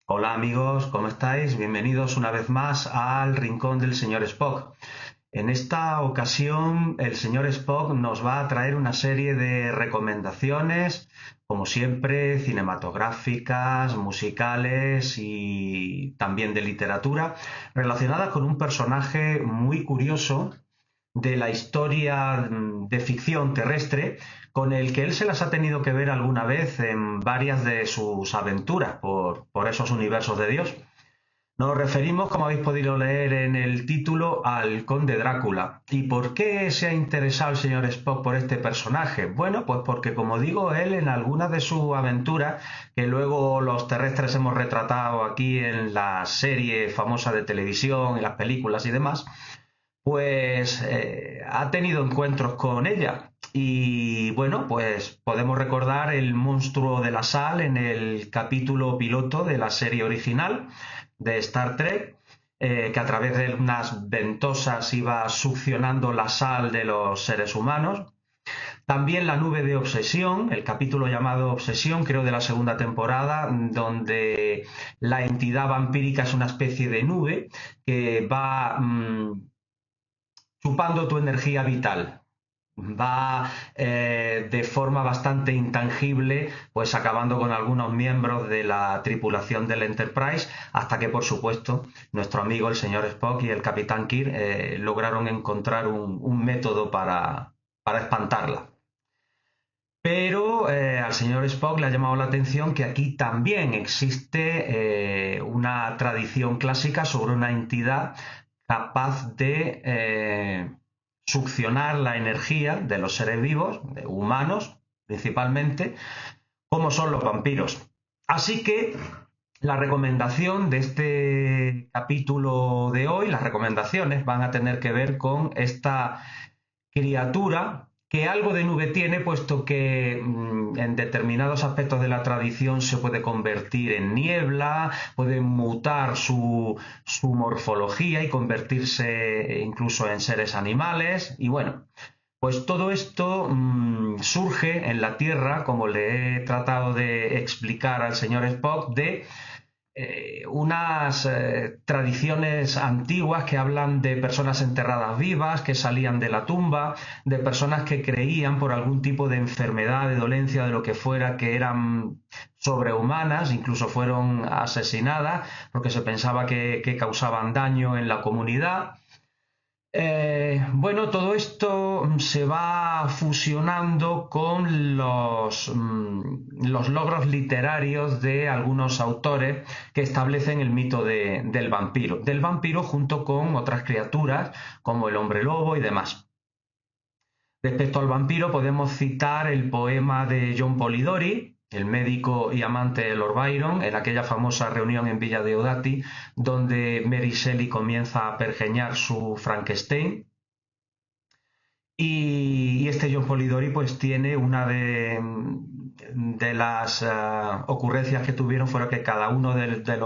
Hola amigos, ¿cómo estáis? Bienvenidos una vez más al Rincón del Señor Spock. En esta ocasión el señor Spock nos va a traer una serie de recomendaciones, como siempre, cinematográficas, musicales y también de literatura, relacionadas con un personaje muy curioso de la historia de ficción terrestre con el que él se las ha tenido que ver alguna vez en varias de sus aventuras por esos universos de Dios. Nos referimos, como habéis podido leer en el título, al Conde Drácula. ¿Y por qué se ha interesado el señor Spock por este personaje? Bueno, pues porque, como digo, él en algunas de sus aventuras, que luego los terrestres hemos retratado aquí en la serie famosa de televisión, en las películas y demás, pues ha tenido encuentros con ella. Y bueno, pues podemos recordar el monstruo de la sal en el capítulo piloto de la serie original de Star Trek, que a través de unas ventosas iba succionando la sal de los seres humanos. También la nube de obsesión, el capítulo llamado Obsesión, creo de la segunda temporada, donde la entidad vampírica es una especie de nube que va chupando tu energía vital. Va de forma bastante intangible, pues acabando con algunos miembros de la tripulación del Enterprise, hasta que, por supuesto, nuestro amigo el señor Spock y el capitán Kirk lograron encontrar un método para espantarla. Pero al señor Spock le ha llamado la atención que aquí también existe una tradición clásica sobre una entidad capaz de succionar la energía de los seres vivos, de humanos principalmente, como son los vampiros. Así que la recomendación de este capítulo de hoy, las recomendaciones van a tener que ver con esta criatura que algo de nube tiene, puesto que en determinados aspectos de la tradición se puede convertir en niebla, puede mutar su morfología y convertirse incluso en seres animales. Y bueno, pues todo esto surge en la Tierra, como le he tratado de explicar al señor Spock, de unas tradiciones antiguas que hablan de personas enterradas vivas, que salían de la tumba, de personas que creían por algún tipo de enfermedad, de dolencia, de lo que fuera, que eran sobrehumanas, incluso fueron asesinadas porque se pensaba que causaban daño en la comunidad. Bueno, todo esto se va fusionando con los logros literarios de algunos autores que establecen el mito del vampiro junto con otras criaturas como el hombre lobo y demás. Respecto al vampiro podemos citar el poema de John Polidori, el médico y amante de Lord Byron, en aquella famosa reunión en Villa Deodati, donde Mary Shelley comienza a pergeñar su Frankenstein. Y este John Polidori pues tiene una de las ocurrencias que tuvieron fueron que cada uno de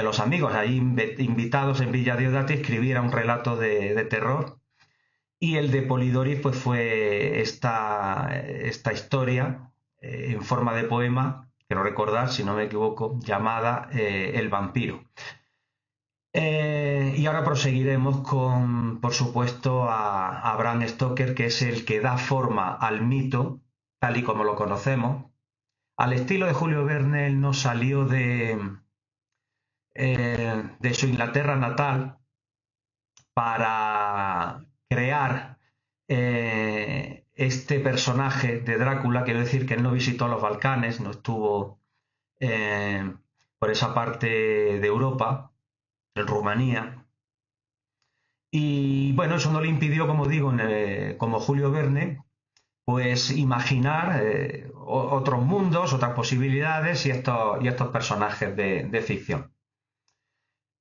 los amigos ahí invitados en Villa Diodati escribiera un relato de terror. Y el de Polidori pues fue esta historia en forma de poema, quiero recordar, si no me equivoco, llamada El vampiro. Y ahora proseguiremos con, por supuesto, a Bram Stoker, que es el que da forma al mito, tal y como lo conocemos. Al estilo de Julio Verne, él no salió de su Inglaterra natal para crear este personaje de Drácula. Quiero decir que él no visitó los Balcanes, no estuvo eh, por esa parte de Europa, en Rumanía. Y bueno, eso no le impidió, como digo, como Julio Verne, pues imaginar otros mundos, otras posibilidades y estos personajes de ficción.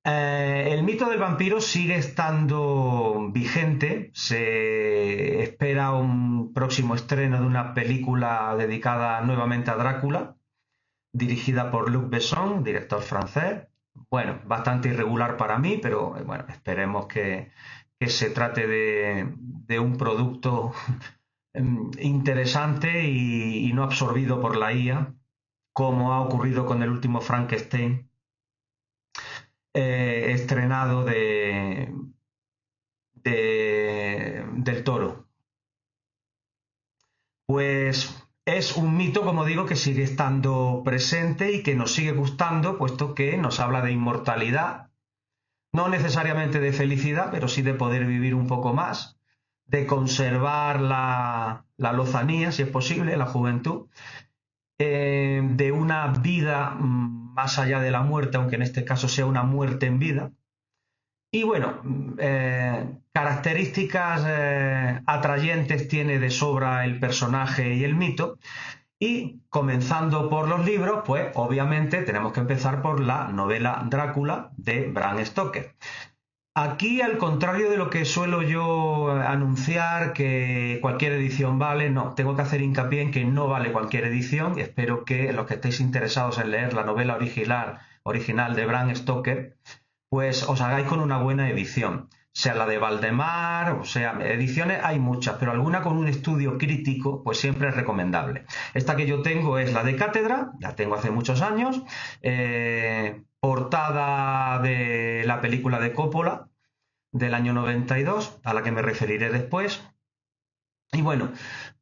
El mito del vampiro sigue estando vigente. Se espera un próximo estreno de una película dedicada nuevamente a Drácula, dirigida por Luc Besson, director francés. Bueno, bastante irregular para mí, pero bueno, esperemos que se trate de un producto interesante y no absorbido por la IA, como ha ocurrido con el último Frankenstein estrenado del Toro. Pues es un mito, como digo, que sigue estando presente y que nos sigue gustando, puesto que nos habla de inmortalidad, no necesariamente de felicidad, pero sí de poder vivir un poco más, de conservar la lozanía, si es posible, la juventud, de una vida más allá de la muerte, aunque en este caso sea una muerte en vida. Y bueno, características atrayentes tiene de sobra el personaje y el mito. Y comenzando por los libros, pues obviamente tenemos que empezar por la novela Drácula de Bram Stoker. Aquí, al contrario de lo que suelo yo anunciar, que cualquier edición vale, no, tengo que hacer hincapié en que no vale cualquier edición. Espero que los que estéis interesados en leer la novela original de Bram Stoker, pues os hagáis con una buena edición, sea la de Valdemar, o sea, ediciones hay muchas, pero alguna con un estudio crítico, pues siempre es recomendable. Esta que yo tengo es la de Cátedra, la tengo hace muchos años, portada de la película de Coppola del año 92, a la que me referiré después. Y bueno,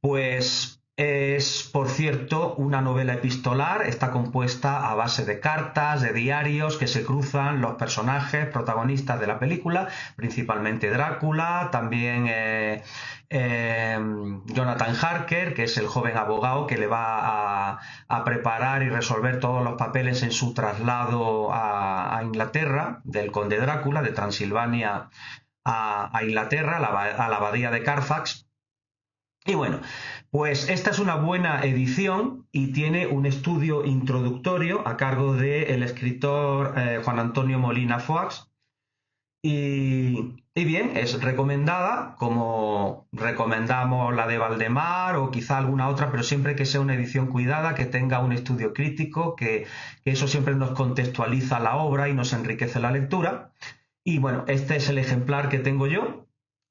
pues es, por cierto, una novela epistolar, está compuesta a base de cartas, de diarios que se cruzan los personajes protagonistas de la película, principalmente Drácula, también Jonathan Harker, que es el joven abogado que le va a preparar y resolver todos los papeles en su traslado a Inglaterra, del conde Drácula, de Transilvania a Inglaterra, a la abadía de Carfax. Y bueno, pues esta es una buena edición y tiene un estudio introductorio a cargo del escritor Juan Antonio Molina Foix. Y bien, es recomendada, como recomendamos la de Valdemar o quizá alguna otra, pero siempre que sea una edición cuidada, que tenga un estudio crítico, que eso siempre nos contextualiza la obra y nos enriquece la lectura. Y bueno, este es el ejemplar que tengo yo.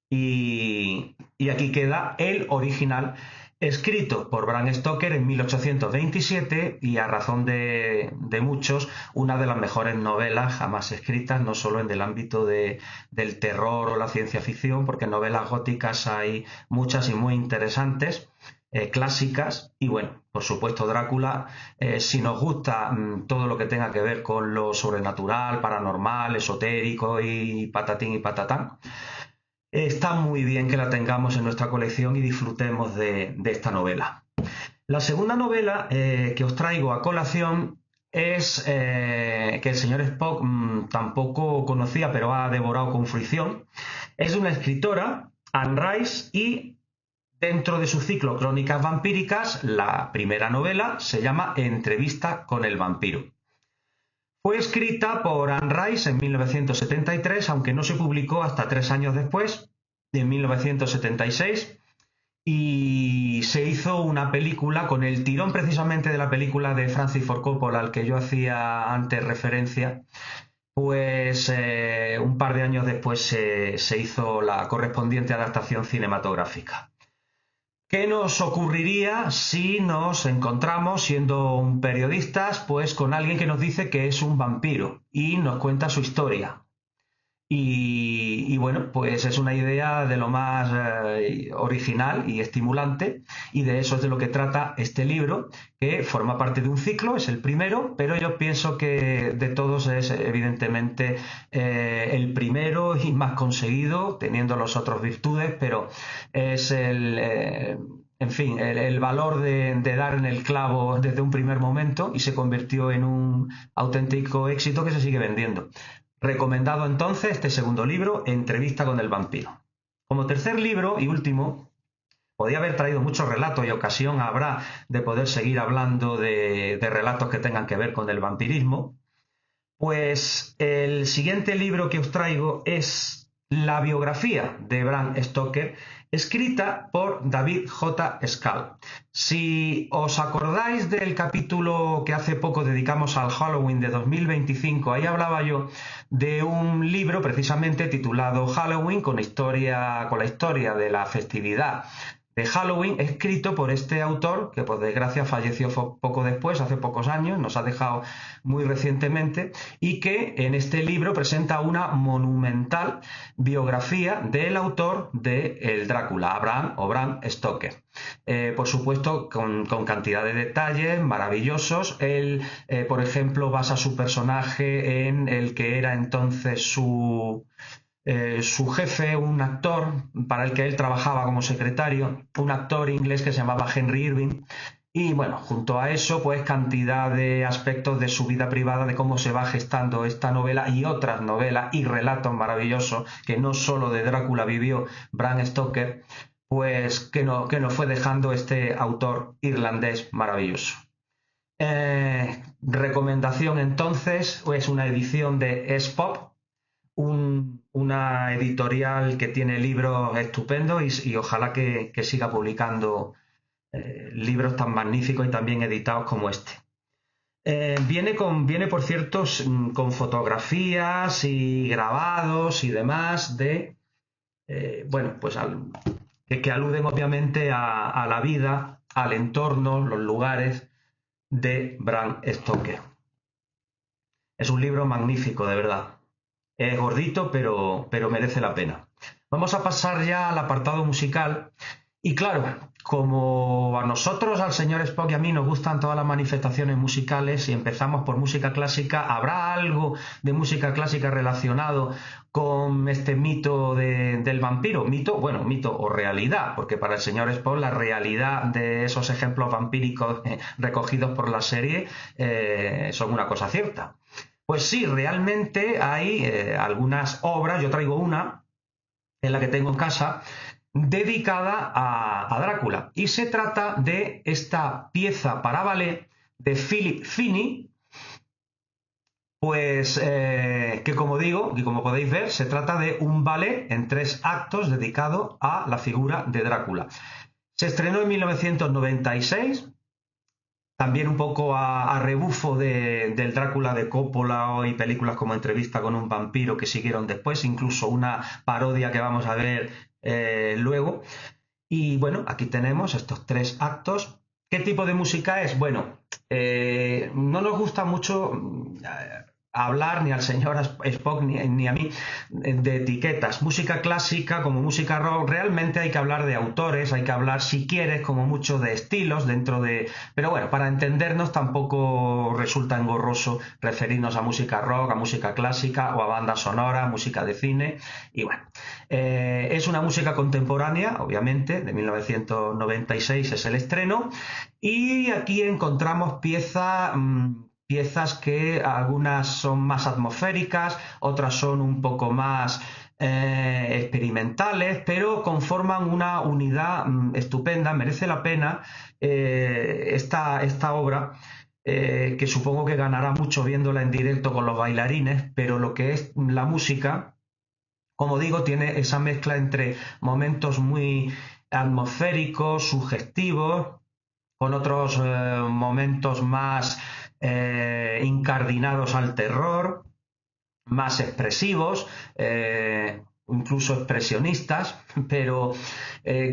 Y aquí queda el original, escrito por Bram Stoker en 1827 y a razón de muchos, una de las mejores novelas jamás escritas, no solo en el ámbito del terror o la ciencia ficción, porque novelas góticas hay muchas y muy interesantes, clásicas. Y bueno, por supuesto Drácula, si nos gusta todo lo que tenga que ver con lo sobrenatural, paranormal, esotérico y patatín y patatán, está muy bien que la tengamos en nuestra colección y disfrutemos de esta novela. La segunda novela que os traigo a colación es que el señor Spock tampoco conocía, pero ha devorado con fruición. Es de una escritora, Anne Rice, y dentro de su ciclo Crónicas vampíricas, la primera novela se llama Entrevista con el vampiro. Fue escrita por Anne Rice en 1973, aunque no se publicó hasta 3 años después, en 1976, y se hizo una película con el tirón precisamente de la película de Francis Ford Coppola, al que yo hacía antes referencia. Pues un par de años después se hizo la correspondiente adaptación cinematográfica. ¿Qué nos ocurriría si nos encontramos, siendo un periodistas, pues con alguien que nos dice que es un vampiro y nos cuenta su historia? Y bueno, pues es una idea de lo más original y estimulante, y de eso es de lo que trata este libro, que forma parte de un ciclo, es el primero, pero yo pienso que de todos es evidentemente el primero y más conseguido, teniendo los otros virtudes, pero es en fin, el valor de dar en el clavo desde un primer momento, y se convirtió en un auténtico éxito que se sigue vendiendo. Recomendado entonces este segundo libro, Entrevista con el vampiro. Como tercer libro y último, podía haber traído muchos relatos y ocasión habrá de poder seguir hablando de relatos que tengan que ver con el vampirismo. Pues el siguiente libro que os traigo es la biografía de Bram Stoker, escrita por David J. Skal. Si os acordáis del capítulo que hace poco dedicamos al Halloween de 2025, ahí hablaba yo de un libro precisamente titulado Halloween, con la historia de la festividad de Halloween, escrito por este autor, que por desgracia falleció poco después, hace pocos años, nos ha dejado muy recientemente, y que en este libro presenta una monumental biografía del autor de El Drácula, Bram Stoker. Por supuesto, con cantidad de detalles maravillosos. Él, por ejemplo, basa su personaje en el que era entonces su jefe, un actor para el que él trabajaba como secretario, un actor inglés que se llamaba Henry Irving. Y bueno, junto a eso, pues cantidad de aspectos de su vida privada, de cómo se va gestando esta novela y otras novelas y relatos maravillosos que no solo de Drácula vivió Bram Stoker, pues que nos fue dejando este autor irlandés maravilloso. Recomendación entonces, es una edición de Spop, una editorial que tiene libros estupendos y ojalá que siga publicando libros tan magníficos y tan bien editados como este. Viene, por cierto, con fotografías y grabados y demás de, bueno, pues que aluden obviamente a la vida, al entorno, los lugares de Bram Stoker. Es un libro magnífico, de verdad. Es gordito, pero merece la pena. Vamos a pasar ya al apartado musical. Y claro, como a nosotros, al señor Spock y a mí nos gustan todas las manifestaciones musicales y empezamos por música clásica, ¿habrá algo de música clásica relacionado con este mito del vampiro? Mito, bueno, mito o realidad, porque para el señor Spock la realidad de esos ejemplos vampíricos recogidos por la serie son una cosa cierta. Pues sí, realmente hay algunas obras, yo traigo una, en la que tengo en casa, dedicada a Drácula. Y se trata de esta pieza para ballet de Philip Finney, pues que como digo, y como podéis ver, se trata de un ballet en 3 actos dedicado a la figura de Drácula. Se estrenó en 1996. También un poco a rebufo del Drácula de Coppola y películas como Entrevista con un vampiro que siguieron después, incluso una parodia que vamos a ver luego. Y bueno, aquí tenemos estos 3 actos. ¿Qué tipo de música es? Bueno, no nos gusta mucho hablar ni al señor Spock ni a mí de etiquetas. Música clásica como música rock, realmente hay que hablar de autores, hay que hablar, si quieres, como mucho de estilos dentro de... Pero bueno, para entendernos tampoco resulta engorroso referirnos a música rock, a música clásica o a banda sonora, música de cine. Y bueno, es una música contemporánea, obviamente, de 1996 es el estreno. Y aquí encontramos piezas que algunas son más atmosféricas, otras son un poco más experimentales, pero conforman una unidad estupenda. Merece la pena esta obra, que supongo que ganará mucho viéndola en directo con los bailarines, pero lo que es la música, como digo, tiene esa mezcla entre momentos muy atmosféricos, sugestivos, con otros momentos más incardinados al terror, más expresivos, incluso expresionistas, pero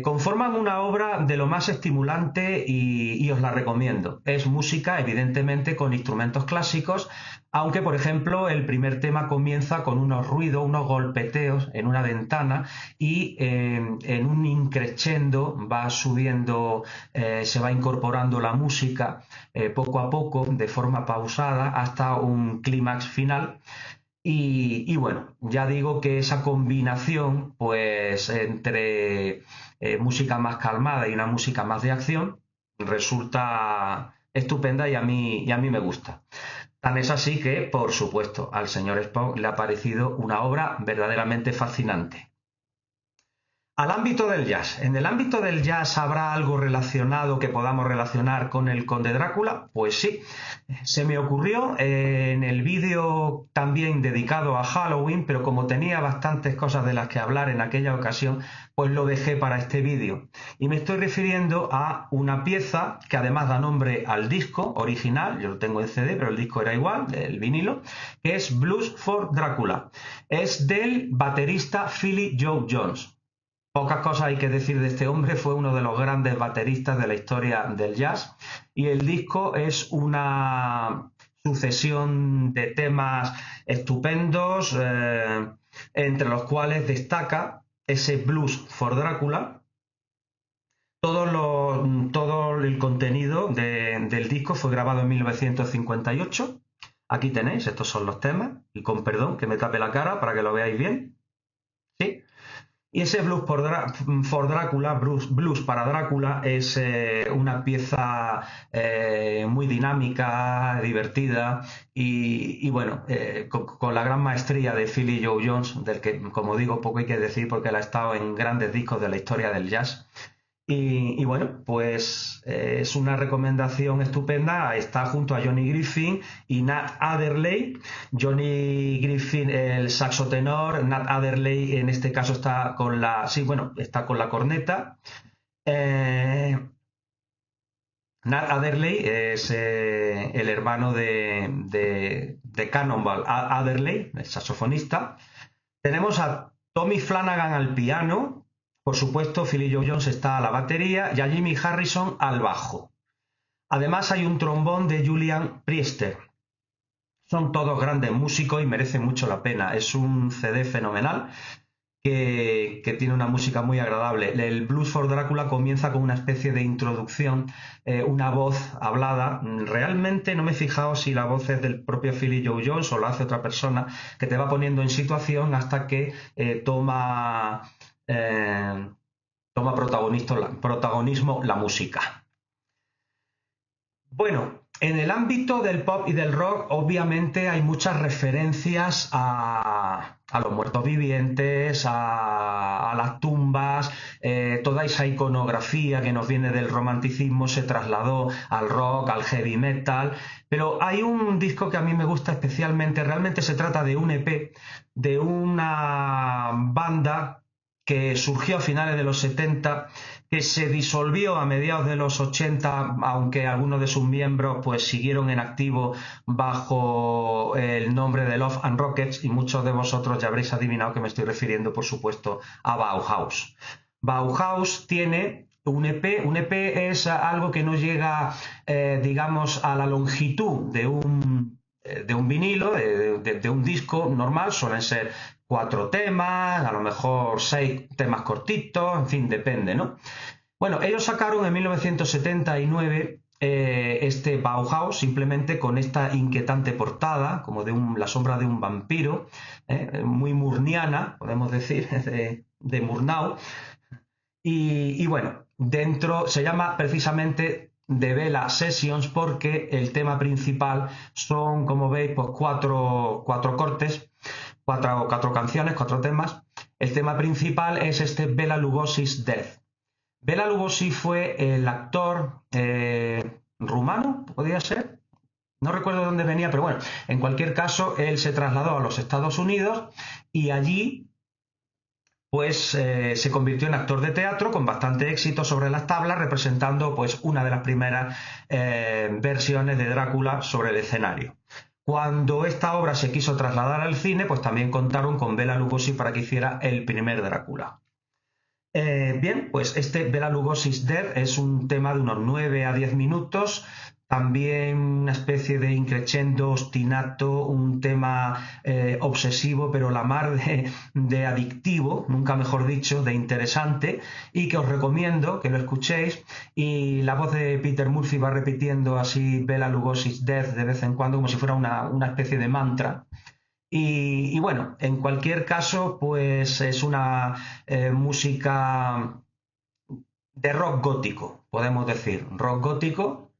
conforman una obra de lo más estimulante y os la recomiendo. Es música, evidentemente, con instrumentos clásicos, aunque, por ejemplo, el primer tema comienza con unos ruidos, unos golpeteos en una ventana y en un increscendo va subiendo, se va incorporando la música poco a poco, de forma pausada, hasta un clímax final. Y bueno, ya digo que esa combinación, pues entre música más calmada y una música más de acción, resulta estupenda y a mí me gusta. Tan es así que, por supuesto, al señor Spock le ha parecido una obra verdaderamente fascinante. Al ámbito del jazz. ¿En el ámbito del jazz habrá algo relacionado que podamos relacionar con el Conde Drácula? Pues sí, se me ocurrió en el vídeo también dedicado a Halloween, pero como tenía bastantes cosas de las que hablar en aquella ocasión, pues lo dejé para este vídeo. Y me estoy refiriendo a una pieza que además da nombre al disco original, yo lo tengo en CD, pero el disco era igual, el vinilo, que es Blues for Drácula. Es del baterista Philly Joe Jones. Pocas cosas hay que decir de este hombre, fue uno de los grandes bateristas de la historia del jazz y el disco es una sucesión de temas estupendos, entre los cuales destaca ese Blues for Drácula. Todo el contenido del disco fue grabado en 1958. Aquí tenéis, estos son los temas, y con perdón que me tape la cara para que lo veáis bien. ¿Sí? Y ese for Drácula, Blues para Drácula, es una pieza muy dinámica, divertida y bueno, con la gran maestría de Philly Joe Jones, del que, como digo, poco hay que decir porque él ha estado en grandes discos de la historia del jazz. Y bueno, pues es una recomendación estupenda. Está junto a Johnny Griffin y Nat Adderley. Johnny Griffin, el saxo tenor. Nat Adderley, en este caso, está con está con la corneta. Nat Adderley es el hermano de Cannonball Adderley, el saxofonista. Tenemos a Tommy Flanagan al piano. Por supuesto, Philly Joe Jones está a la batería y a Jimmy Harrison al bajo. Además hay un trombón de Julian Priester. Son todos grandes músicos y merecen mucho la pena. Es un CD fenomenal que tiene una música muy agradable. El Blues for Drácula comienza con una especie de introducción, una voz hablada. Realmente no me he fijado si la voz es del propio Philly Joe Jones o la hace otra persona, que te va poniendo en situación hasta que toma protagonismo la música. Bueno, en el ámbito del pop y del rock, obviamente hay muchas referencias a los muertos vivientes, a las tumbas, toda esa iconografía que nos viene del romanticismo se trasladó al rock, al heavy metal, pero hay un disco que a mí me gusta especialmente, realmente se trata de un EP, de una banda que surgió a finales de los 70, que se disolvió a mediados de los 80, aunque algunos de sus miembros pues siguieron en activo bajo el nombre de Love and Rockets, y muchos de vosotros ya habréis adivinado que me estoy refiriendo, por supuesto, a Bauhaus. Bauhaus tiene un EP es algo que no llega, digamos, a la longitud de un vinilo, de un disco normal. Suelen ser 4 temas, a lo mejor 6 temas cortitos, en fin, depende, ¿no? Bueno, ellos sacaron en 1979 este Bauhaus, simplemente con esta inquietante portada, como la sombra de un vampiro, muy murniana, podemos decir, de Murnau. Y bueno, dentro se llama precisamente de Vela Sessions porque el tema principal son, como veis, pues cuatro cortes, cuatro canciones, 4 temas. El tema principal es este Bela Lugosi's Death. Bela Lugosi fue el actor rumano, podría ser. No recuerdo de dónde venía, pero bueno, en cualquier caso, él se trasladó a los Estados Unidos y allí pues se convirtió en actor de teatro con bastante éxito sobre las tablas, representando pues una de las primeras versiones de Drácula sobre el escenario. Cuando esta obra se quiso trasladar al cine, pues también contaron con Bela Lugosi para que hiciera el primer Drácula. Bien, pues este Bela Lugosi's Death es un tema de unos 9 a 10 minutos, también una especie de increscendo ostinato, un tema obsesivo, pero la mar de adictivo, nunca mejor dicho, de interesante, y que os recomiendo que lo escuchéis. Y la voz de Peter Murphy va repitiendo así Bela Lugosi's Death de vez en cuando, como si fuera una especie de mantra. Y bueno, en cualquier caso, pues es una música de rock gótico, podemos decir, rock gótico.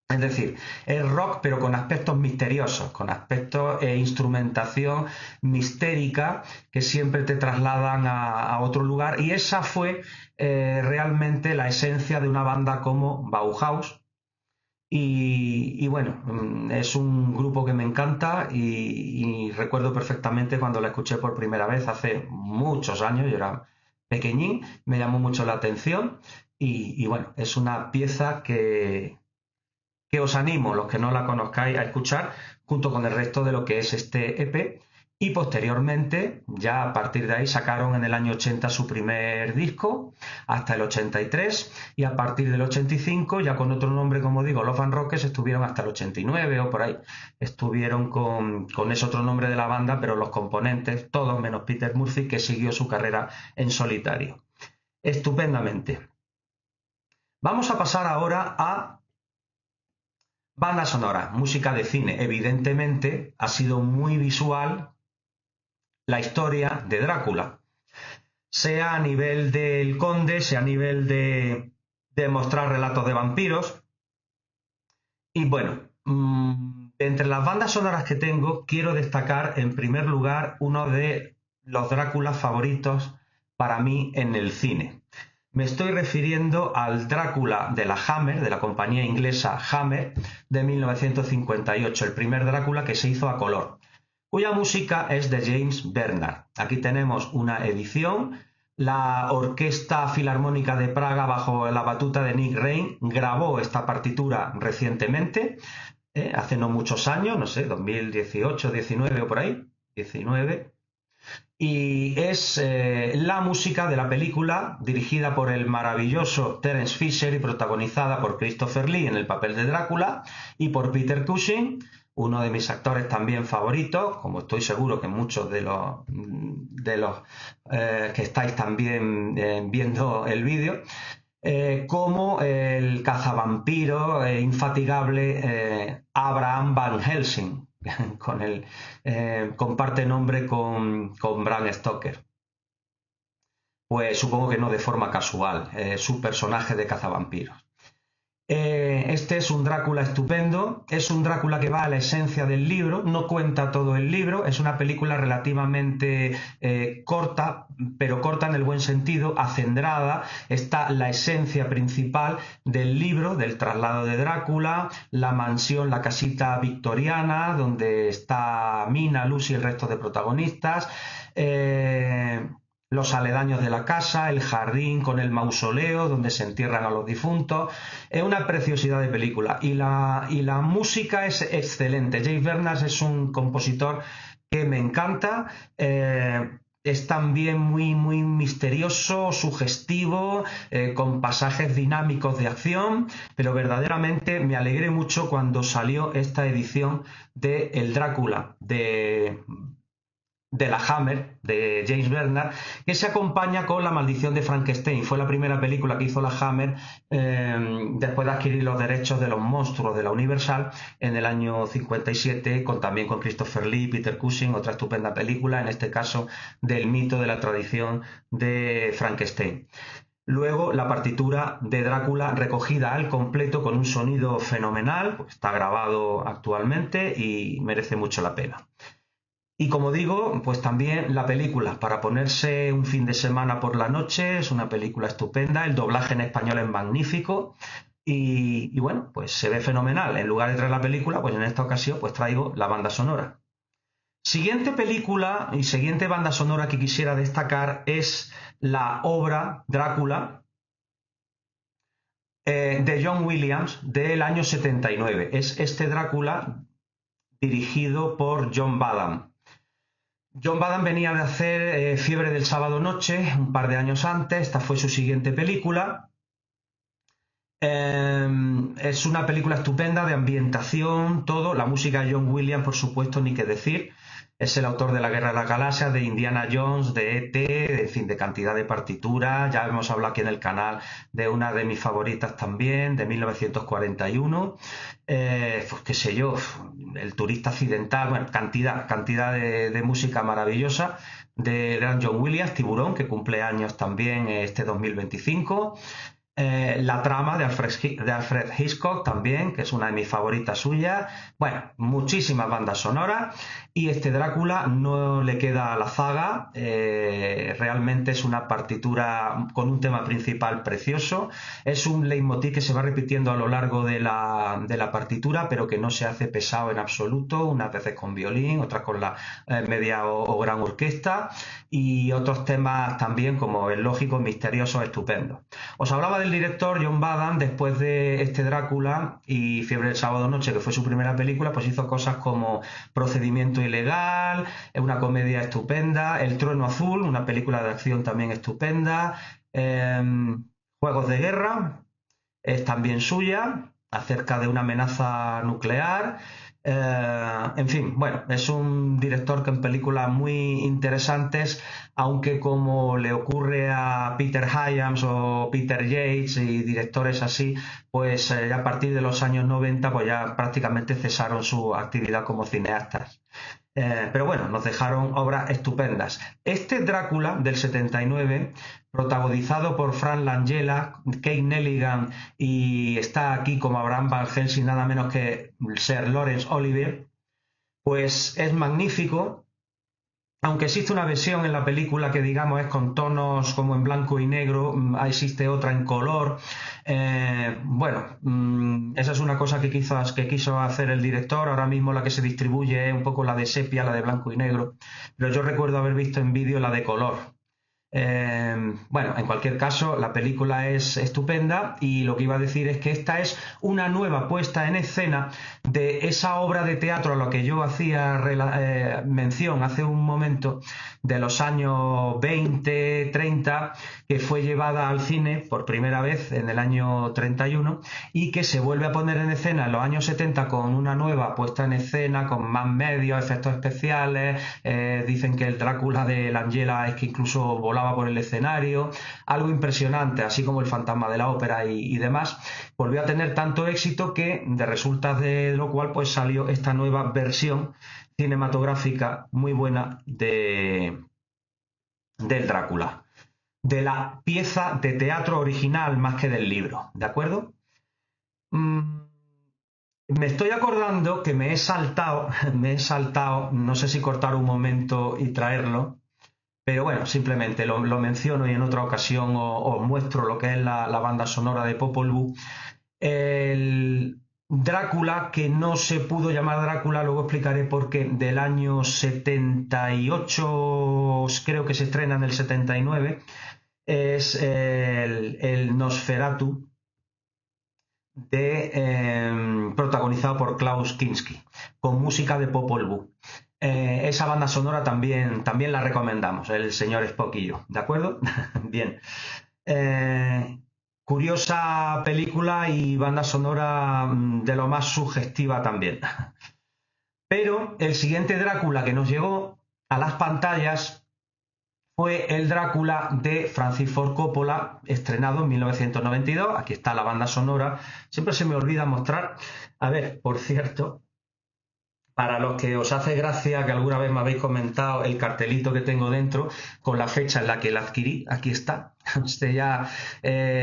Es decir, es rock pero con aspectos misteriosos, con aspectos e instrumentación mistérica que siempre te trasladan a otro lugar, y esa fue realmente la esencia de una banda como Bauhaus. Y bueno, es un grupo que me encanta y recuerdo perfectamente cuando la escuché por primera vez hace muchos años, yo era pequeñín, me llamó mucho la atención y bueno, es una pieza que os animo, los que no la conozcáis, a escuchar junto con el resto de lo que es este EP. y posteriormente, ya a partir de ahí, sacaron en el año 80 su primer disco, hasta el 83, y a partir del 85, ya con otro nombre, como digo, Love and Rockets, estuvieron hasta el 89 o por ahí. Estuvieron con ese otro nombre de la banda, pero los componentes, todos menos Peter Murphy, que siguió su carrera en solitario. Estupendamente. Vamos a pasar ahora a banda sonora, música de cine. Evidentemente, ha sido muy visual la historia de Drácula, sea a nivel del Conde, sea a nivel de mostrar relatos de vampiros. Y bueno, entre las bandas sonoras que tengo, quiero destacar en primer lugar uno de los Dráculas favoritos para mí en el cine. Me estoy refiriendo al Drácula de la Hammer, de la compañía inglesa Hammer, de 1958, el primer Drácula que se hizo a color, cuya música es de James Bernard. Aquí tenemos una edición. La Orquesta Filarmónica de Praga, bajo la batuta de Nick Rain, grabó esta partitura recientemente, hace no muchos años, no sé, 2018, 19 o por ahí, 19. Y es la música de la película, dirigida por el maravilloso Terence Fisher y protagonizada por Christopher Lee en el papel de Drácula y por Peter Cushing, uno de mis actores también favoritos, como estoy seguro que muchos de los que estáis también viendo el vídeo, como el cazavampiro infatigable Abraham Van Helsing, comparte nombre con Bram Stoker. Pues supongo que no de forma casual, su personaje de cazavampiros. Este es un Drácula estupendo, es un Drácula que va a la esencia del libro, no cuenta todo el libro, es una película relativamente corta, pero corta en el buen sentido, acendrada. Está la esencia principal del libro, del traslado de Drácula, la mansión, la casita victoriana, donde está Mina, Lucy y el resto de protagonistas, los aledaños de la casa, el jardín con el mausoleo donde se entierran a los difuntos. Es una preciosidad de película y la música es excelente. James Bernard es un compositor que me encanta. Es también muy misterioso, sugestivo, con pasajes dinámicos de acción, pero verdaderamente me alegré mucho cuando salió esta edición de El Drácula de la Hammer, de James Bernard, que se acompaña con La maldición de Frankenstein. Fue la primera película que hizo la Hammer después de adquirir los derechos de los monstruos de la Universal en el año 57, también con Christopher Lee, Peter Cushing, otra estupenda película, en este caso del mito de la tradición de Frankenstein. Luego la partitura de Drácula recogida al completo con un sonido fenomenal, pues está grabado actualmente y merece mucho la pena. Y como digo, pues también la película, para ponerse un fin de semana por la noche, es una película estupenda, el doblaje en español es magnífico y bueno, pues se ve fenomenal. En lugar de traer la película, pues en esta ocasión pues traigo la banda sonora. Siguiente película y siguiente banda sonora que quisiera destacar es la obra Drácula de John Williams del año 79. Es este Drácula dirigido por John Badham. John Badham venía de hacer Fiebre del sábado noche un par de años antes. Esta fue su siguiente película. Es una película estupenda de ambientación, todo. La música de John Williams, por supuesto, ni qué decir. Es el autor de La Guerra de las Galaxias, de Indiana Jones, de E.T., en fin, de cantidad de partituras. Ya hemos hablado aquí en el canal de una de mis favoritas también, de 1941. Pues qué sé yo, El turista accidental, bueno, cantidad de música maravillosa de gran John Williams. Tiburón, que cumple años también este 2025. La trama de Alfred Hitchcock también, que es una de mis favoritas suyas. Bueno, muchísimas bandas sonoras y este Drácula no le queda a la zaga. Realmente es una partitura con un tema principal precioso. Es un leitmotiv que se va repitiendo a lo largo de la partitura, pero que no se hace pesado en absoluto, unas veces con violín, otras con la media o gran orquesta, y otros temas también como el lógico, misterioso, estupendo. Os hablaba del el director John Badham, después de este Drácula y Fiebre del Sábado Noche, que fue su primera película, pues hizo cosas como Procedimiento Ilegal, una comedia estupenda, El Trueno Azul, una película de acción también estupenda, Juegos de Guerra, es también suya, acerca de una amenaza nuclear. En fin, bueno, es un director que en películas muy interesantes, aunque como le ocurre a Peter Hyams o Peter Yates y directores así, pues a partir de los años 90 pues ya prácticamente cesaron su actividad como cineastas. Pero bueno, nos dejaron obras estupendas. Este Drácula del 79, protagonizado por Frank Langella, Kate Nelligan, y está aquí como Abraham Van Helsing nada menos que Sir Laurence Olivier, pues es magnífico. Aunque existe una versión en la película que digamos es con tonos como en blanco y negro, existe otra en color. Bueno, esa es una cosa que quiso hacer el director. Ahora mismo la que se distribuye es un poco la de sepia, la de blanco y negro, pero yo recuerdo haber visto en vídeo la de color. Bueno, en cualquier caso, la película es estupenda y lo que iba a decir es que esta es una nueva puesta en escena de esa obra de teatro a la que yo hacía mención hace un momento, de los años 20, 30, que fue llevada al cine por primera vez en el año 31 y que se vuelve a poner en escena en los años 70 con una nueva puesta en escena, con más medios, efectos especiales. Dicen que el Drácula de Langella es que incluso volaba por el escenario, algo impresionante, así como el Fantasma de la Ópera y demás. Volvió a tener tanto éxito que de resultas de lo cual pues salió esta nueva versión cinematográfica muy buena del Drácula, de la pieza de teatro original más que del libro, ¿de acuerdo? Me estoy acordando que me he saltado, no sé si cortar un momento y traerlo, pero bueno, simplemente lo menciono y en otra ocasión os muestro lo que es la banda sonora de Popol Vuh. El Drácula, que no se pudo llamar Drácula, luego explicaré por qué, del año 78, creo que se estrena en el 79, es el Nosferatu, protagonizado por Klaus Kinski, con música de Popol Vuh. Esa banda sonora también la recomendamos, el señor Spock y yo, ¿de acuerdo? Bien. Curiosa película y banda sonora de lo más sugestiva también. Pero el siguiente Drácula que nos llegó a las pantallas fue el Drácula de Francis Ford Coppola, estrenado en 1992. Aquí está la banda sonora. Siempre se me olvida mostrar. A ver, por cierto, para los que os hace gracia, que alguna vez me habéis comentado el cartelito que tengo dentro con la fecha en la que la adquirí, aquí está. Este ya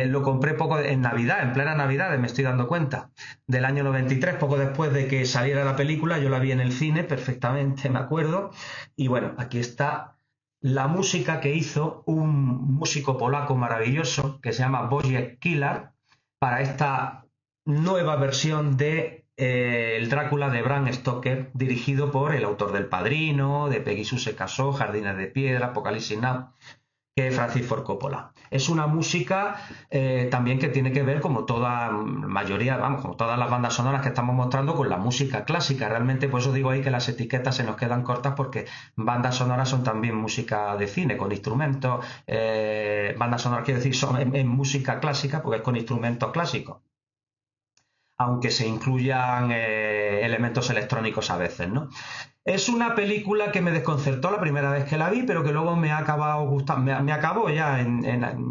lo compré poco en Navidad, en plena Navidad, me estoy dando cuenta, del año 93, poco después de que saliera la película. Yo la vi en el cine perfectamente, me acuerdo. Y bueno, aquí está la música que hizo un músico polaco maravilloso que se llama Wojciech Kilar para esta nueva versión de el Drácula de Bram Stoker, dirigido por el autor del Padrino, de Peggy Sue se casó, Jardines de Piedra, Apocalipsis Now, que es Francis Ford Coppola. Es una música también que tiene que ver, como toda mayoría, vamos, como todas las bandas sonoras que estamos mostrando, con la música clásica. Realmente, por eso digo ahí que las etiquetas se nos quedan cortas, porque bandas sonoras son también música de cine, con instrumentos. Bandas sonoras, quiero decir, son en música clásica, porque es con instrumentos clásicos, aunque se incluyan elementos electrónicos a veces, ¿no? Es una película que me desconcertó la primera vez que la vi, pero que luego me ha acabado gustando, me acabó ya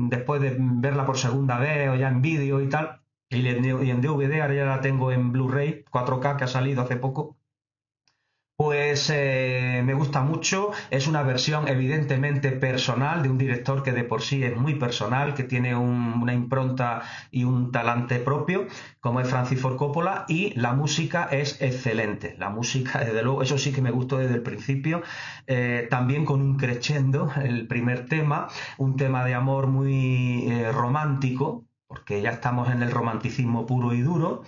después de verla por segunda vez o ya en vídeo y tal, y en DVD, ahora ya la tengo en Blu-ray 4K que ha salido hace poco. Pues me gusta mucho. Es una versión evidentemente personal de un director que de por sí es muy personal, que tiene una impronta y un talante propio, como es Francis Ford Coppola, y la música es excelente. La música, desde luego, eso sí que me gustó desde el principio, también con un crescendo, el primer tema, un tema de amor muy romántico, porque ya estamos en el romanticismo puro y duro,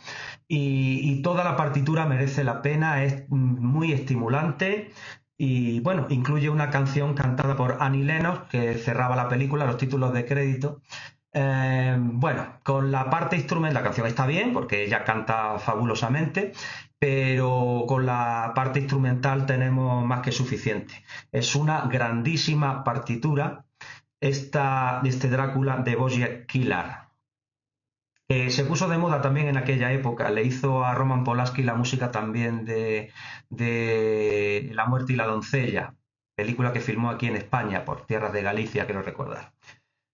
y toda la partitura merece la pena, es muy estimulante. Y bueno, incluye una canción cantada por Annie Lennox que cerraba la película, los títulos de crédito, Bueno, con la parte instrumental, la canción está bien porque ella canta fabulosamente, pero con la parte instrumental tenemos más que suficiente. Es una grandísima partitura este Drácula de Wojciech Kilar. Se puso de moda también en aquella época, le hizo a Roman Polanski la música también de La muerte y la doncella, película que filmó aquí en España, por tierras de Galicia, quiero recordar.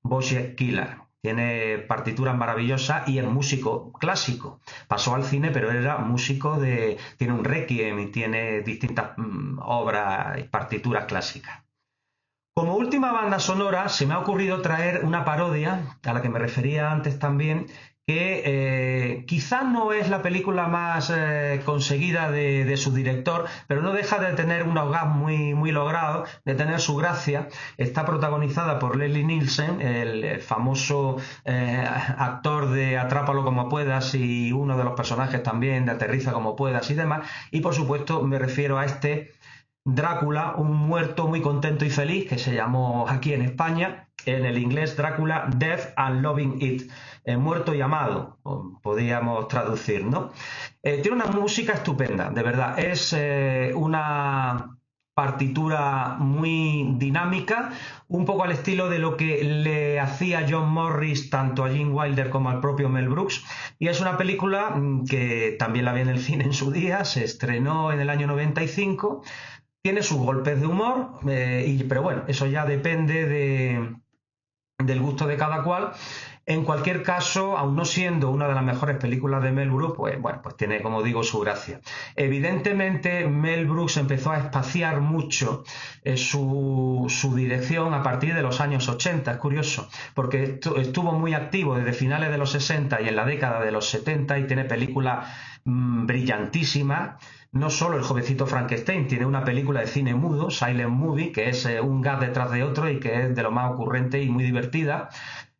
Wojciech Kilar. Tiene partituras maravillosas y es músico clásico. Pasó al cine, pero era músico de... Tiene un requiem y tiene distintas obras y partituras clásicas. Como última banda sonora, se me ha ocurrido traer una parodia, a la que me refería antes también, que quizá no es la película más conseguida de su director, pero no deja de tener unos gags muy logrados, de tener su gracia. Está protagonizada por Leslie Nielsen, el famoso actor de Atrápalo como puedas y uno de los personajes también de Aterriza como puedas y demás. Y por supuesto me refiero a este Drácula, un muerto muy contento y feliz, que se llamó aquí en España, en el inglés Drácula, Death and Loving It, muerto y amado, podríamos traducir, ¿no? Tiene una música estupenda, de verdad, es una partitura muy dinámica, un poco al estilo de lo que le hacía John Morris tanto a Gene Wilder como al propio Mel Brooks, y es una película que también la vi en el cine en su día, se estrenó en el año 95. Tiene sus golpes de humor, pero bueno, eso ya depende del gusto de cada cual. En cualquier caso, aun no siendo una de las mejores películas de Mel Brooks, pues bueno, pues tiene, como digo, su gracia. Evidentemente, Mel Brooks empezó a espaciar mucho su dirección a partir de los años 80, es curioso, porque estuvo muy activo desde finales de los 60 y en la década de los 70 y tiene películas brillantísimas. No solo El jovencito Frankenstein, tiene una película de cine mudo, Silent Movie, que es un gag detrás de otro y que es de lo más ocurrente y muy divertida.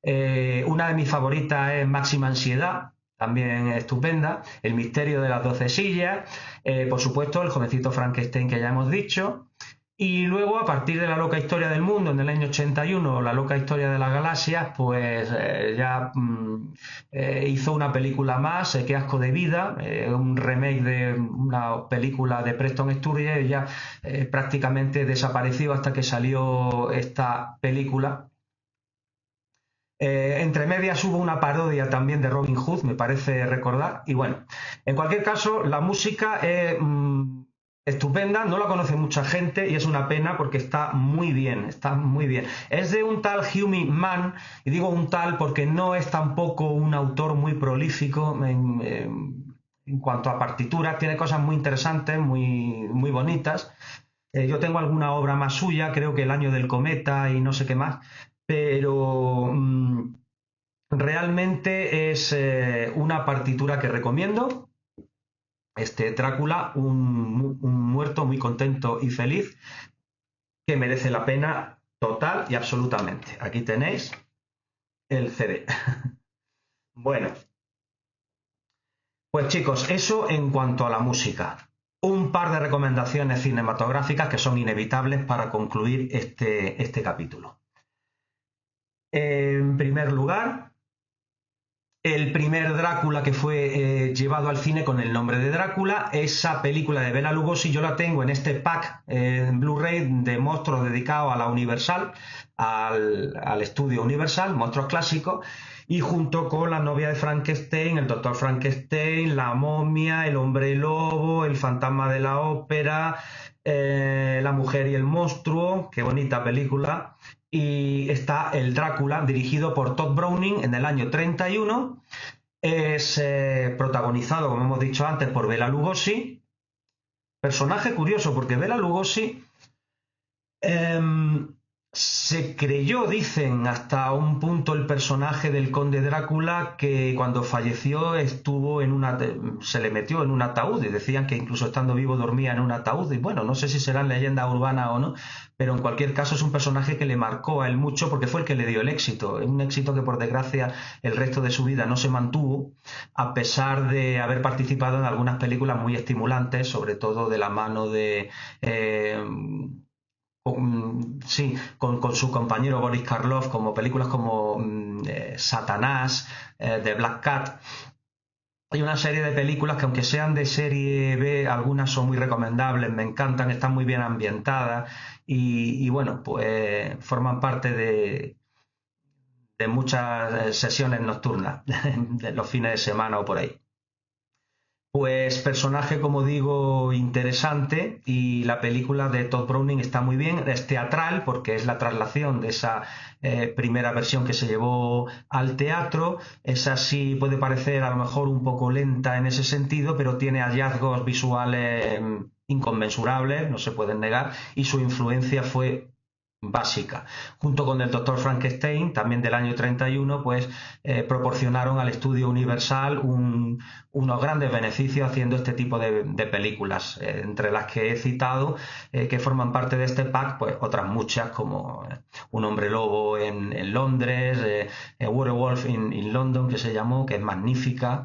Una de mis favoritas es Máxima Ansiedad, también estupenda. El misterio de las 12 sillas. Por supuesto, El jovencito Frankenstein, que ya hemos dicho. Y luego, a partir de La loca historia del mundo, en el año 81, La loca historia de las galaxias, pues ya hizo una película más, Qué asco de vida, un remake de una película de Preston Sturges, y ya prácticamente desapareció hasta que salió esta película. Entre medias hubo una parodia también de Robin Hood, me parece recordar. Y bueno, en cualquier caso, la música es estupenda, no la conoce mucha gente y es una pena porque está muy bien, está muy bien. Es de un tal Hugh Mann, y digo un tal porque no es tampoco un autor muy prolífico en cuanto a partituras, tiene cosas muy interesantes, muy bonitas. Yo tengo alguna obra más suya, creo que El año del cometa y no sé qué más, pero realmente es una partitura que recomiendo. Este Drácula, un muerto muy contento y feliz, que merece la pena total y absolutamente. Aquí tenéis el CD. Bueno, pues chicos, eso en cuanto a la música. Un par de recomendaciones cinematográficas que son inevitables para concluir este capítulo. En primer lugar, el primer Drácula que fue llevado al cine con el nombre de Drácula, esa película de Bela Lugosi, yo la tengo en este pack en Blu-ray de monstruos dedicado a la Universal, al estudio Universal, monstruos clásicos, y junto con La novia de Frankenstein, El doctor Frankenstein, La momia, El hombre lobo, El fantasma de la ópera, La mujer y el monstruo, qué bonita película. Y está el Drácula, dirigido por Todd Browning en el año 31. Es protagonizado, como hemos dicho antes, por Bela Lugosi. Personaje curioso, porque Bela Lugosi se creyó, dicen, hasta un punto el personaje del conde Drácula, que cuando falleció estuvo se le metió en un ataúd, y decían que incluso estando vivo dormía en un ataúd. Y bueno, no sé si serán leyendas urbanas o no, pero en cualquier caso es un personaje que le marcó a él mucho porque fue el que le dio el éxito. Un éxito que por desgracia el resto de su vida no se mantuvo, a pesar de haber participado en algunas películas muy estimulantes, sobre todo de la mano de Sí, con su compañero Boris Karloff, como películas como Satanás, The Black Cat. Hay una serie de películas que, aunque sean de serie B, algunas son muy recomendables, me encantan, están muy bien ambientadas y bueno, pues forman parte de muchas sesiones nocturnas de los fines de semana o por ahí. Pues personaje, como digo, interesante, y la película de Todd Browning está muy bien. Es teatral porque es la traslación de esa primera versión que se llevó al teatro. Esa sí puede parecer a lo mejor un poco lenta en ese sentido, pero tiene hallazgos visuales inconmensurables, no se pueden negar, y su influencia fue básica. Junto con el Doctor Frankenstein, también del año 31, pues proporcionaron al estudio Universal unos grandes beneficios haciendo este tipo de películas, entre las que he citado, que forman parte de este pack, pues otras muchas, como Un hombre lobo en Londres, Werewolf in London, que se llamó, que es magnífica,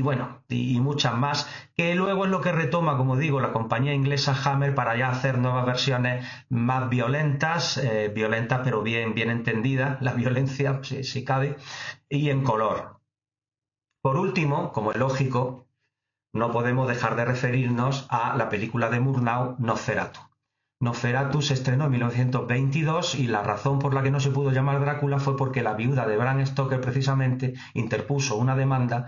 bueno, y muchas más, que luego es lo que retoma, como digo, la compañía inglesa Hammer para ya hacer nuevas versiones más violentas, violentas pero bien entendidas, la violencia, si cabe, y en color. Por último, como es lógico, no podemos dejar de referirnos a la película de Murnau, Nosferatu. Nosferatu se estrenó en 1922 y la razón por la que no se pudo llamar Drácula fue porque la viuda de Bram Stoker precisamente interpuso una demanda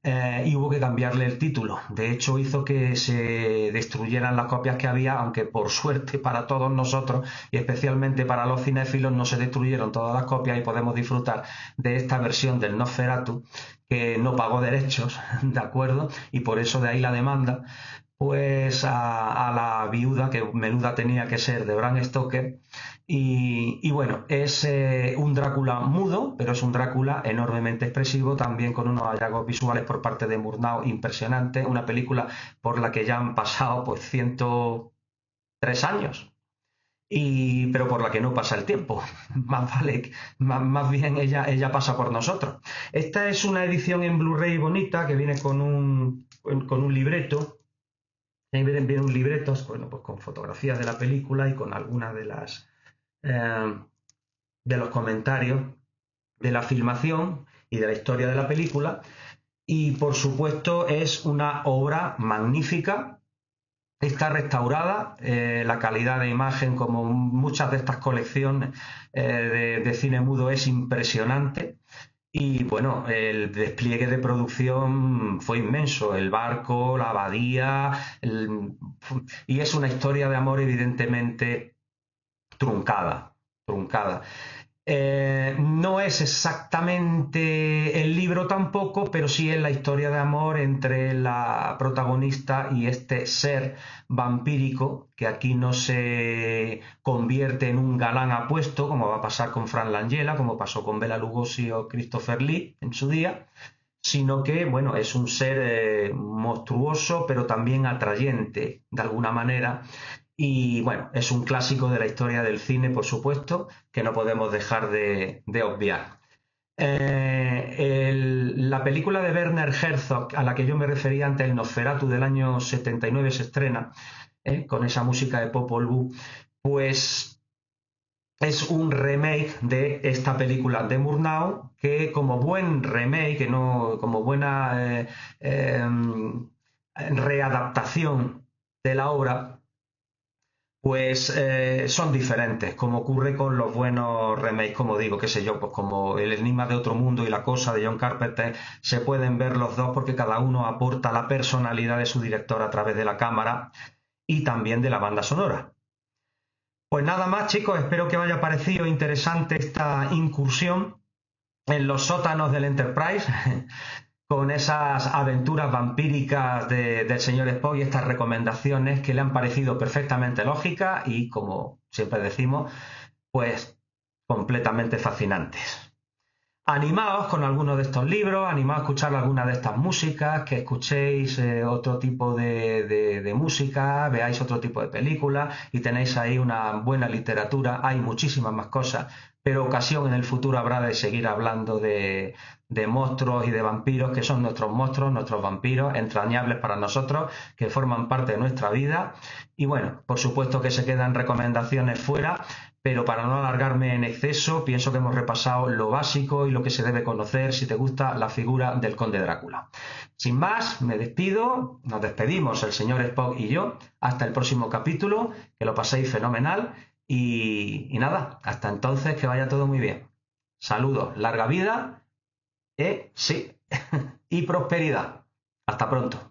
y hubo que cambiarle el título. De hecho, hizo que se destruyeran las copias que había, aunque por suerte para todos nosotros y especialmente para los cinéfilos no se destruyeron todas las copias y podemos disfrutar de esta versión del Nosferatu que no pagó derechos, ¿de acuerdo? Y por eso de ahí la demanda pues a la viuda, que menuda tenía que ser, de Bram Stoker. Y bueno, es un Drácula mudo, pero es un Drácula enormemente expresivo, también con unos hallazgos visuales por parte de Murnau impresionantes. Una película por la que ya han pasado pues 103 años. Pero por la que no pasa el tiempo, más vale, más bien ella pasa por nosotros. Esta es una edición en Blu-ray bonita que viene con un libreto. Ahí viene un libreto, bueno, pues con fotografías de la película y con algunas de los comentarios de la filmación y de la historia de la película. Y por supuesto es una obra magnífica. Está restaurada, la calidad de imagen, como muchas de estas colecciones de cine mudo, es impresionante. Y bueno, el despliegue de producción fue inmenso, el barco, la abadía, y es una historia de amor evidentemente truncada. No es exactamente el libro tampoco, pero sí es la historia de amor entre la protagonista y este ser vampírico, que aquí no se convierte en un galán apuesto, como va a pasar con Frank Langella, como pasó con Bela Lugosi o Christopher Lee en su día, sino que, bueno, es un ser monstruoso, pero también atrayente, de alguna manera. Y bueno, es un clásico de la historia del cine, por supuesto, que no podemos dejar de obviar. La película de Werner Herzog, a la que yo me refería antes, el Nosferatu del año 79, se estrena, con esa música de Popol Vuh, pues es un remake de esta película de Murnau, que como buen remake, no, como buena readaptación de la obra, pues son diferentes, como ocurre con los buenos remakes, como digo, qué sé yo, pues como El enigma de otro mundo y La cosa de John Carpenter, se pueden ver los dos porque cada uno aporta la personalidad de su director a través de la cámara y también de la banda sonora. Pues nada más, chicos, espero que os haya parecido interesante esta incursión en los sótanos del Enterprise con esas aventuras vampíricas del señor Spock y estas recomendaciones que le han parecido perfectamente lógicas y, como siempre decimos, pues completamente fascinantes. animaos con alguno de estos libros, animaos a escuchar alguna de estas músicas, que escuchéis otro tipo de música, veáis otro tipo de películas y tenéis ahí una buena literatura. Hay muchísimas más cosas, pero ocasión en el futuro habrá de seguir hablando de monstruos y de vampiros, que son nuestros monstruos, nuestros vampiros, entrañables para nosotros, que forman parte de nuestra vida. Y bueno, por supuesto que se quedan recomendaciones fuera, pero para no alargarme en exceso, pienso que hemos repasado lo básico y lo que se debe conocer si te gusta la figura del Conde Drácula. Sin más, me despido, nos despedimos el señor Spock y yo, hasta el próximo capítulo, que lo paséis fenomenal y nada, hasta entonces que vaya todo muy bien. Saludos, larga vida, sí, y prosperidad. Hasta pronto.